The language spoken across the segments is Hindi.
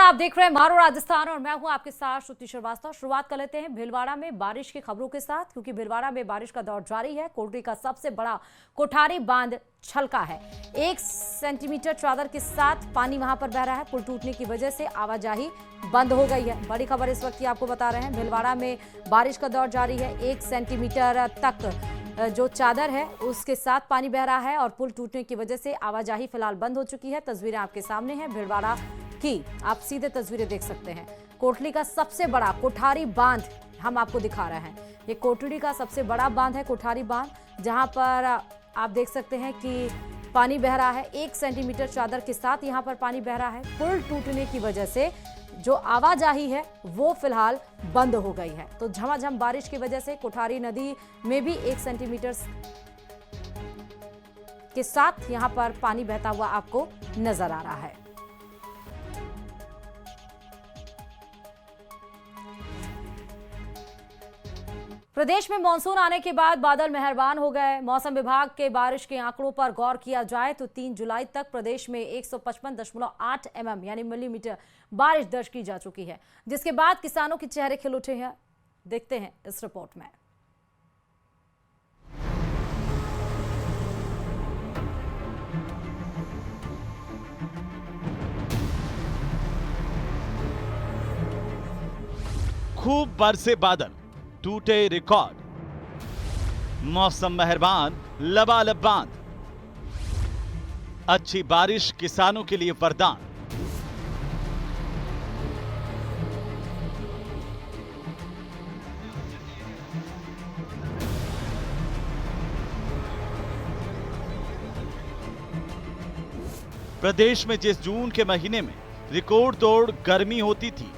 आप देख रहे हैं मारो राजस्थान और मैं हूं आपके साथ श्रुति श्रीवास्तव। शुरुआत कर लेते हैं भीलवाड़ा में बारिश की खबरों के साथ, क्योंकि भीलवाड़ा में बारिश का दौर जारी है। कोटरी का सबसे बड़ा कोठारी बांध छलका है। 1 सेंटीमीटर चादर के साथ पानी वहां पर बह रहा है। पुल टूटने की वजह से आवाजाही बंद हो गई है। बड़ी खबर इस वक्त की आपको बता रहे हैं, भीलवाड़ा में बारिश का दौर जारी है। 1 सेंटीमीटर तक जो चादर है उसके साथ पानी बह रहा है और पुल टूटने की वजह से आवाजाही फिलहाल बंद हो चुकी है। तस्वीरें आपके सामने हैं भीलवाड़ा की, आप सीधे तस्वीरें देख सकते हैं। कोटली का सबसे बड़ा कोठारी बांध हम आपको दिखा रहे हैं। ये कोटली का सबसे बड़ा बांध है, कोठारी बांध, जहां पर आप देख सकते हैं कि पानी बह रहा है। 1 सेंटीमीटर चादर के साथ यहां पर पानी बह रहा है। पुल टूटने की वजह से जो आवाजाही है वो फिलहाल बंद हो गई है। तो झमाझम बारिश की वजह से कोठारी नदी में भी 1 सेंटीमीटर के साथ यहां पर पानी बहता हुआ आपको नजर आ रहा है। प्रदेश में मानसून आने के बाद बादल मेहरबान हो गए। मौसम विभाग के बारिश के आंकड़ों पर गौर किया जाए तो 3 जुलाई तक प्रदेश में 155.8 mm यानी मिलीमीटर बारिश दर्ज की जा चुकी है, जिसके बाद किसानों के चेहरे खिल उठे हैं। देखते हैं इस रिपोर्ट में। खूब बरसे बादल, टूटे रिकॉर्ड, मौसम मेहरबान, लबालब बांध, अच्छी बारिश किसानों के लिए वरदान। प्रदेश में जिस जून के महीने में रिकॉर्ड तोड़ गर्मी होती थी,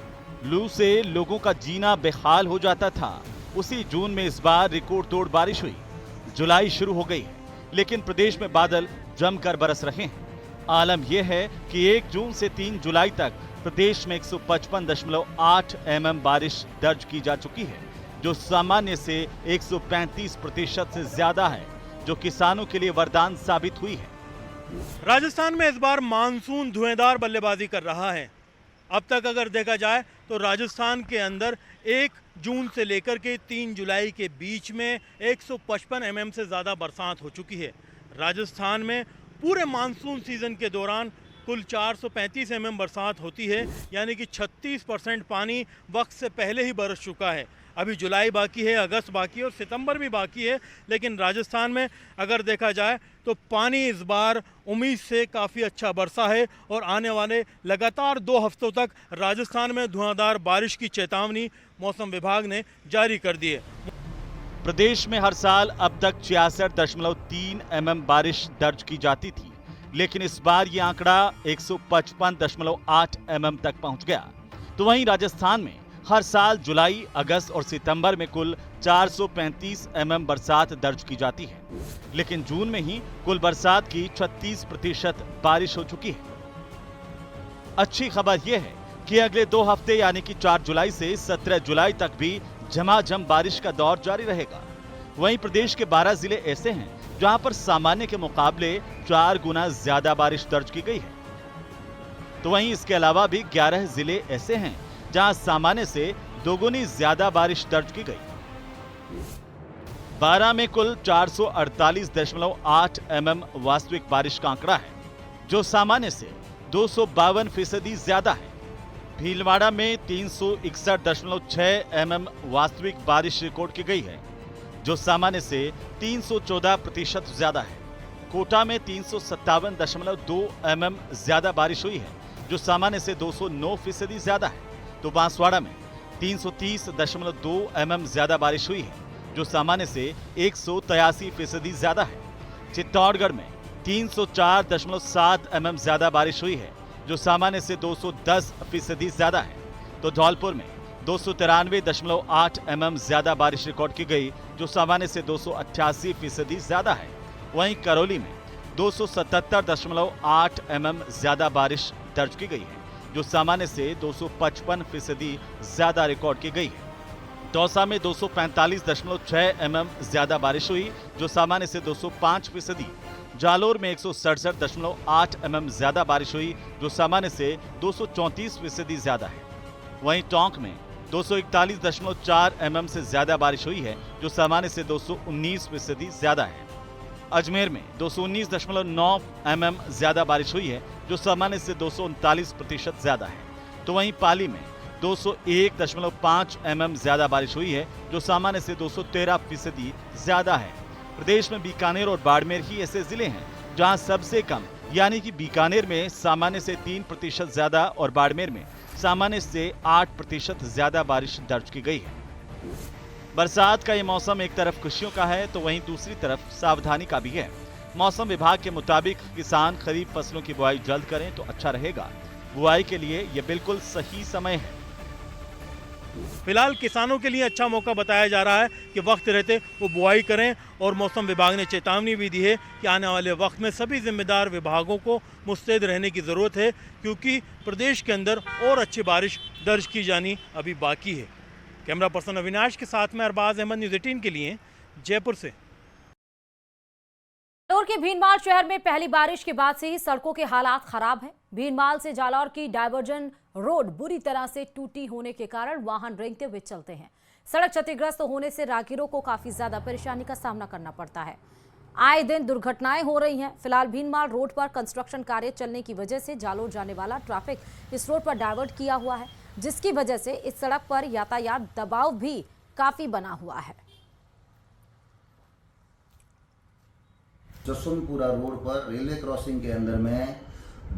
लू से लोगों का जीना बेहाल हो जाता था, उसी जून में इस बार रिकॉर्ड तोड़ बारिश हुई। जुलाई शुरू हो गई है, लेकिन प्रदेश में बादल जमकर बरस रहे हैं। आलम यह है कि 1 जून से 3 जुलाई तक प्रदेश में 155.8 mm बारिश दर्ज की जा चुकी है, जो सामान्य से 135% से ज्यादा है, जो किसानों के लिए वरदान साबित हुई है। राजस्थान में इस बार मानसून धुएंधार बल्लेबाजी कर रहा है। अब तक अगर देखा जाए तो राजस्थान के अंदर 1 जून से लेकर के 3 जुलाई के बीच में 155 mm से ज़्यादा बरसात हो चुकी है। राजस्थान में पूरे मानसून सीजन के दौरान कुल 435 mm बरसात होती है, यानी कि 36% पानी वक्त से पहले ही बरस चुका है। अभी जुलाई बाकी है, अगस्त बाकी है और सितंबर भी बाकी है, लेकिन राजस्थान में अगर देखा जाए तो पानी इस बार उम्मीद से काफ़ी अच्छा बरसा है और आने वाले लगातार 2 हफ्तों तक राजस्थान में धुआंधार बारिश की चेतावनी मौसम विभाग ने जारी कर दी है। प्रदेश में हर साल अब तक 66.3 mm बारिश दर्ज की जाती थी, लेकिन इस बार ये आंकड़ा 155.8 mm तक पहुंच गया। तो वहीं राजस्थान में हर साल जुलाई, अगस्त और सितंबर में कुल 435 mm बरसात दर्ज की जाती है, लेकिन जून में ही कुल बरसात की 36% बारिश हो चुकी है। अच्छी खबर यह है कि अगले 2 हफ्ते यानी कि 4 जुलाई से 17 जुलाई तक भी झमाझम बारिश का दौर जारी रहेगा। वहीं प्रदेश के 12 जिले ऐसे हैं जहां पर सामान्य के मुकाबले 4 गुना ज्यादा बारिश दर्ज की गई है। तो वहीं इसके अलावा भी 11 जिले ऐसे हैं जहां सामान्य से 2 गुनी ज्यादा बारिश दर्ज की गई। 12 में कुल 448.8 mm वास्तविक बारिश का आंकड़ा है, जो सामान्य से 252% ज्यादा है। भीलवाड़ा में 361.6 mm वास्तविक बारिश रिकॉर्ड की गई है, जो सामान्य से 314% ज्यादा है। कोटा में 357.2 mm ज्यादा बारिश हुई है, जो सामान्य से 209% ज्यादा है। तो बांसवाड़ा में 330.2 mm ज्यादा बारिश हुई है, जो सामान्य से 183% ज्यादा है। चित्तौड़गढ़ में 304.7 mm ज्यादा बारिश हुई है, जो सामान्य से 210% ज्यादा है। तो धौलपुर में 293.8 mm ज्यादा बारिश रिकॉर्ड की गई, जो सामान्य से 288% ज्यादा है। वहीं करौली में 277.8 mm ज्यादा बारिश दर्ज की गई है, जो सामान्य से 255% ज्यादा रिकॉर्ड की गई है। दौसा में 245.6 mm ज्यादा बारिश हुई, जो सामान्य से 205%, जालोर में 167.8 mm ज्यादा बारिश हुई, जो सामान्य से 234% ज्यादा है। वहीं टोंक में 241.4 mm से ज्यादा बारिश हुई है, जो सामान्य से 219% ज्यादा है। अजमेर में 219.9 mm ज्यादा बारिश हुई है, जो सामान्य से 239% ज्यादा है। तो वहीं पाली में 201.5 mm ज्यादा बारिश हुई है, जो सामान्य से 213% ज्यादा है। प्रदेश में बीकानेर और बाड़मेर ही ऐसे जिले हैं जहां सबसे कम यानी कि बीकानेर में सामान्य से 3% ज्यादा और बाड़मेर में सामान्य से 8% ज्यादा बारिश दर्ज की गई है। बरसात का ये मौसम एक तरफ खुशियों का है तो वहीं दूसरी तरफ सावधानी का भी है। मौसम विभाग के मुताबिक किसान खरीफ फसलों की बुआई जल्द करें तो अच्छा रहेगा। बुआई के लिए ये बिल्कुल सही समय है। फिलहाल किसानों के लिए अच्छा मौका बताया जा रहा है कि वक्त रहते वो बुआई करें, और मौसम विभाग ने चेतावनी भी दी है कि आने वाले वक्त में सभी जिम्मेदार विभागों को मुस्तैद रहने की ज़रूरत है, क्योंकि प्रदेश के अंदर और अच्छी बारिश दर्ज की जानी अभी बाकी है। कैमरा पर्सन अविनाश के साथ में अरबाज अहमद, न्यूज़ 18 के लिए जयपुर से। जालौर के भीनमाल शहर में पहली बारिश के बाद से ही सड़कों के हालात खराब हैं। भीनमाल से जालौर की डायवर्जन रोड बुरी तरह से टूटी होने के कारण वाहन रेंगते हुए चलते हैं। सड़क क्षतिग्रस्त होने से राहगीरों को काफी ज्यादा परेशानी का सामना करना पड़ता है। आए दिन दुर्घटनाएं हो रही हैं। फिलहाल भीनमाल रोड पर कंस्ट्रक्शन कार्य चलने की वजह से जालौर जाने वाला ट्रैफिक इस रोड पर डायवर्ट किया हुआ है, जिसकी वजह से इस सड़क पर यातायात दबाव भी काफी बना हुआ है। जसवंतपुरा रोड पर रेलवे क्रॉसिंग के अंदर में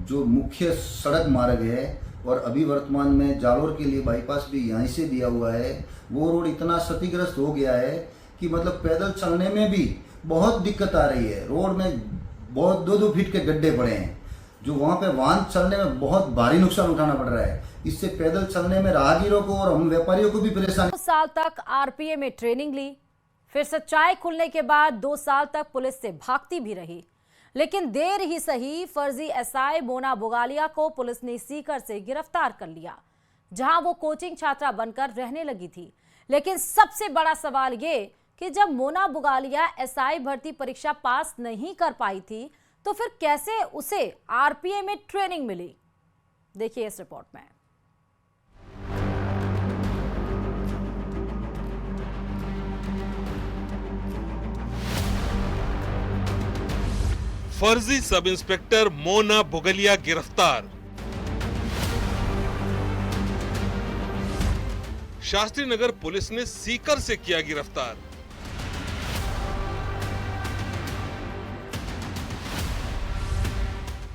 जो मुख्य सड़क मार्ग है और अभी वर्तमान में जालोर के लिए बाईपास भी यहीं से दिया हुआ है, वो रोड इतना क्षतिग्रस्त हो गया है कि मतलब पैदल चलने में भी बहुत दिक्कत आ रही है। रोड में बहुत 2-2 फीट के गड्ढे पड़े हैं, जो वहाँ पे वाहन चलने में बहुत भारी नुकसान उठाना पड़ रहा है। इससे पैदल चलने में राहगीरों को और हम व्यापारियों को भी परेशानी। 2 साल तक आरपीए में ट्रेनिंग ली, फिर सच्चाई खुलने के बाद 2 साल तक पुलिस से भागती भी रही, लेकिन देर ही सही फर्जी एसआई मोना बुगालिया को पुलिस ने सीकर से गिरफ्तार कर लिया, जहां वो कोचिंग छात्रा बनकर रहने लगी थी। लेकिन सबसे बड़ा सवाल ये कि जब मोना बुगालिया एसआई भर्ती परीक्षा पास नहीं कर पाई थी, तो फिर कैसे उसे आरपीए में ट्रेनिंग मिली? देखिए इस रिपोर्ट में। फर्जी सब इंस्पेक्टर मोना बुगलिया गिरफ्तार। शास्त्री नगर पुलिस ने सीकर से किया गिरफ्तार।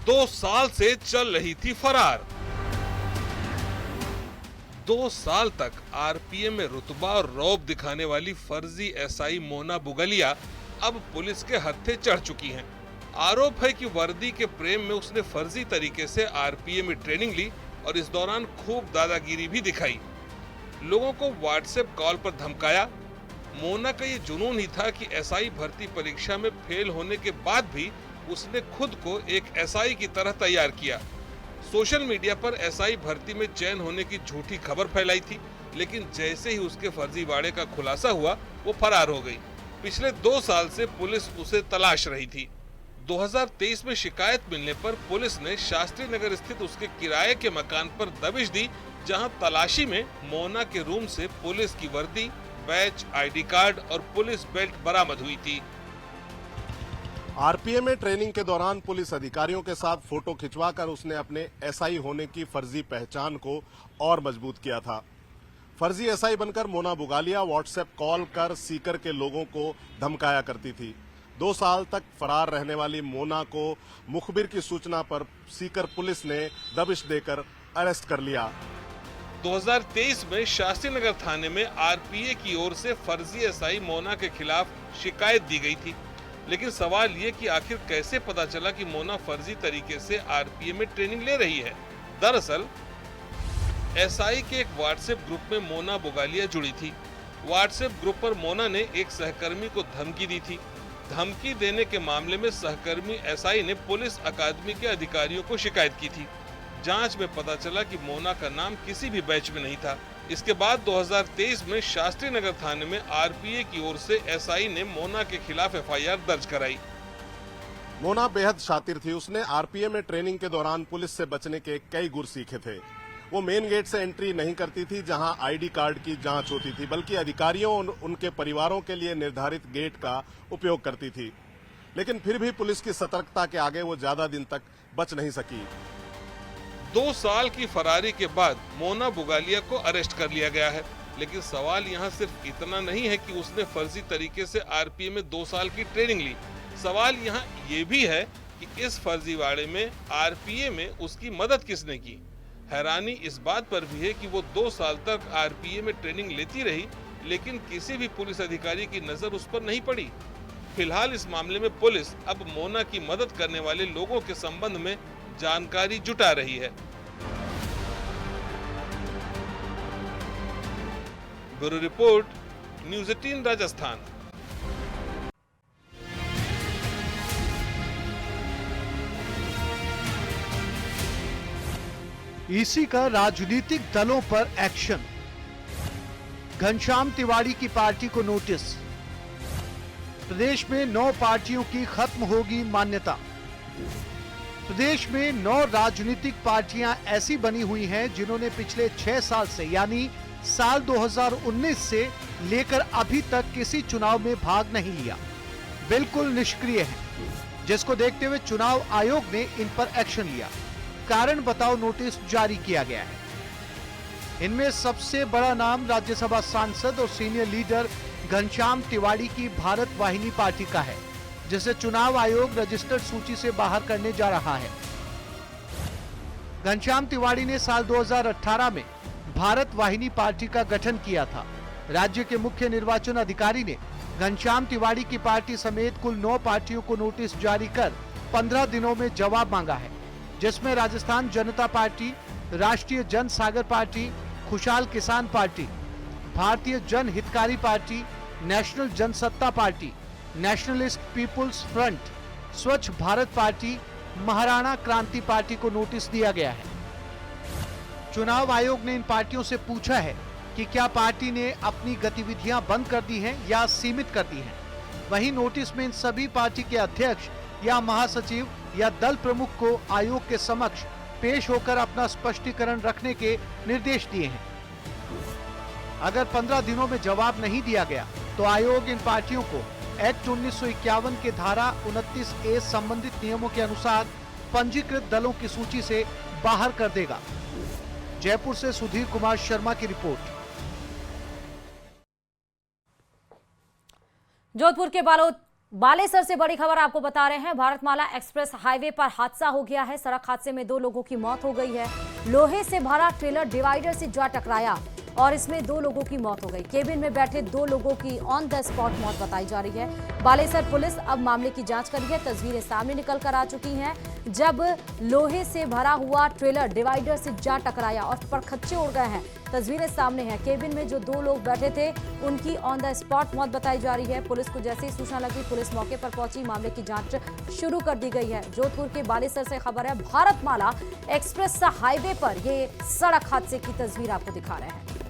दो साल से चल रही थी फरार। 2 साल तक आरपीए में रुतबा और रौब दिखाने वाली फर्जी एसआई मोना बुगलिया अब पुलिस के हत्थे चढ़ चुकी हैं। आरोप है कि वर्दी के प्रेम में उसने फर्जी तरीके से आरपीए में ट्रेनिंग ली और इस दौरान खूब दादागिरी भी दिखाई। लोगों को व्हाट्सएप कॉल पर धमकाया। मोना का ये जुनून ही था कि एसआई भर्ती परीक्षा में फेल होने के बाद भी उसने खुद को एक एसआई की तरह तैयार किया। सोशल मीडिया पर एसआई भर्ती में चयन होने की झूठी खबर फैलाई थी, लेकिन जैसे ही उसके फर्जीवाड़े का खुलासा हुआ वो फरार हो गई। पिछले 2 साल से पुलिस उसे तलाश रही थी। 2023 में शिकायत मिलने पर पुलिस ने शास्त्री नगर स्थित उसके किराए के मकान पर दबिश दी, जहां तलाशी में मोना के रूम से पुलिस की वर्दी, बैच, आईडी कार्ड और पुलिस बेल्ट बरामद हुई थी। आरपीए में ट्रेनिंग के दौरान पुलिस अधिकारियों के साथ फोटो खिंचवाकर उसने अपने एसआई होने की फर्जी पहचान को और मजबूत किया था। फर्जी एसआई बनकर मोना बुगालिया व्हाट्सएप कॉल कर सीकर के लोगों को धमकाया करती थी। 2 साल तक फरार रहने वाली मोना को मुखबिर की सूचना पर सीकर पुलिस ने दबिश देकर अरेस्ट कर लिया। 2023 में शास्त्री नगर थाने में आरपीए की ओर से फर्जी एसआई मोना के खिलाफ शिकायत दी गई थी, लेकिन सवाल ये कि आखिर कैसे पता चला कि मोना फर्जी तरीके से आरपीए में ट्रेनिंग ले रही है। दरअसल एसआई के एक व्हाट्सएप ग्रुप में मोना बुगालिया जुड़ी थी। व्हाट्सएप ग्रुप पर मोना ने एक सहकर्मी को धमकी दी थी। धमकी देने के मामले में सहकर्मी एसआई ने पुलिस अकादमी के अधिकारियों को शिकायत की थी। जांच में पता चला कि मोना का नाम किसी भी बैच में नहीं था। इसके बाद 2023 में शास्त्री नगर थाने में आरपीए की ओर से एसआई ने मोना के खिलाफ एफआईआर दर्ज कराई। मोना बेहद शातिर थी। उसने आरपीएफ में ट्रेनिंग के दौरान पुलिस से बचने के कई गुर सीखे थे। वो मेन गेट से एंट्री नहीं करती थी जहां आईडी कार्ड की जांच होती थी, बल्कि अधिकारियों और उनके परिवारों के लिए निर्धारित गेट का उपयोग करती थी। लेकिन फिर भी पुलिस की सतर्कता के आगे वो ज्यादा दिन तक बच नहीं सकी। 2 साल की फरारी के बाद मोना बुगालिया को अरेस्ट कर लिया गया है। लेकिन सवाल यहाँ सिर्फ इतना नहीं है कि उसने फर्जी तरीके से आरपीएफ में 2 साल की ट्रेनिंग ली। सवाल यहाँ ये भी है कि इस फर्जीवाड़े में आरपीएफ में उसकी मदद किसने की। हैरानी इस बात पर भी है कि वो 2 साल तक आरपीएफ में ट्रेनिंग लेती रही, लेकिन किसी भी पुलिस अधिकारी की नजर उस पर नहीं पड़ी। फिलहाल इस मामले में पुलिस अब मोना की मदद करने वाले लोगों के संबंध में जानकारी जुटा रही है। Bureau report, news 18 Rajasthan. EC का राजनीतिक दलों पर एक्शन। घनश्याम तिवाड़ी की पार्टी को नोटिस। प्रदेश में 9 पार्टियों की खत्म होगी मान्यता। प्रदेश में 9 राजनीतिक पार्टियां ऐसी बनी हुई हैं जिन्होंने पिछले 6 साल से यानी साल 2019 से लेकर अभी तक किसी चुनाव में भाग नहीं लिया, बिल्कुल निष्क्रिय हैं, जिसको देखते हुए चुनाव आयोग ने इन पर एक्शन लिया। कारण बताओ नोटिस जारी किया गया है। इनमें सबसे बड़ा नाम राज्यसभा सांसद और सीनियर लीडर घनश्याम तिवाड़ी की भारत वाहिनी पार्टी का है, जिसे चुनाव आयोग रजिस्टर्ड सूची से बाहर करने जा रहा है। घनश्याम तिवाड़ी ने साल 2018 में भारत वाहिनी पार्टी का गठन किया था। राज्य के मुख्य निर्वाचन अधिकारी ने घनश्याम तिवाड़ी की पार्टी समेत कुल 9 पार्टियों को नोटिस जारी कर 15 दिनों में जवाब मांगा है, जिसमें राजस्थान जनता पार्टी, राष्ट्रीय जनसागर पार्टी, खुशहाल किसान party, Bharatiya Jan Hitkari party, national Jansatta party, nationalist people's front, Swachh Bharat party, Maharana क्रांति पार्टी को नोटिस दिया गया है। चुनाव आयोग ने इन पार्टियों से पूछा है कि क्या पार्टी ने अपनी गतिविधियां बंद कर दी हैं या सीमित कर दी हैं। वहीं नोटिस में इन सभी पार्टी के अध्यक्ष या महासचिव या दल प्रमुख को आयोग के समक्ष पेश होकर अपना स्पष्टीकरण रखने के निर्देश दिए हैं। अगर 15 दिनों में जवाब नहीं दिया गया तो आयोग इन पार्टियों को एक्ट 1951 के धारा 29A संबंधित नियमों के अनुसार पंजीकृत दलों की सूची से बाहर कर देगा। जयपुर से सुधीर कुमार शर्मा की रिपोर्ट। जोधपुर के बालेसर से बड़ी खबर आपको बता रहे हैं। भारतमाला एक्सप्रेस हाईवे पर हादसा हो गया है। सड़क हादसे में 2 लोगों की मौत हो गई है। लोहे से भरा ट्रेलर डिवाइडर से जा टकराया और इसमें 2 लोगों की मौत हो गई। केबिन में बैठे 2 लोगों की ऑन द स्पॉट मौत बताई जा रही है। बालेसर पुलिस अब मामले की जांच कर रही है। तस्वीरें सामने निकल कर आ चुकी हैं जब लोहे से भरा हुआ ट्रेलर डिवाइडर से जा टकराया और परखच्चे उड़ गए हैं। तस्वीरें सामने हैं। केबिन में जो 2 लोग बैठे थे उनकी ऑन द स्पॉट मौत बताई जा रही है। पुलिस को जैसे ही सूचना लगी, पुलिस मौके पर पहुंची, मामले की जांच शुरू कर दी गई है। जोधपुर के बालेसर से खबर है। भारतमाला एक्सप्रेस हाईवे पर ये सड़क हादसे की तस्वीर आपको दिखा रहे हैं।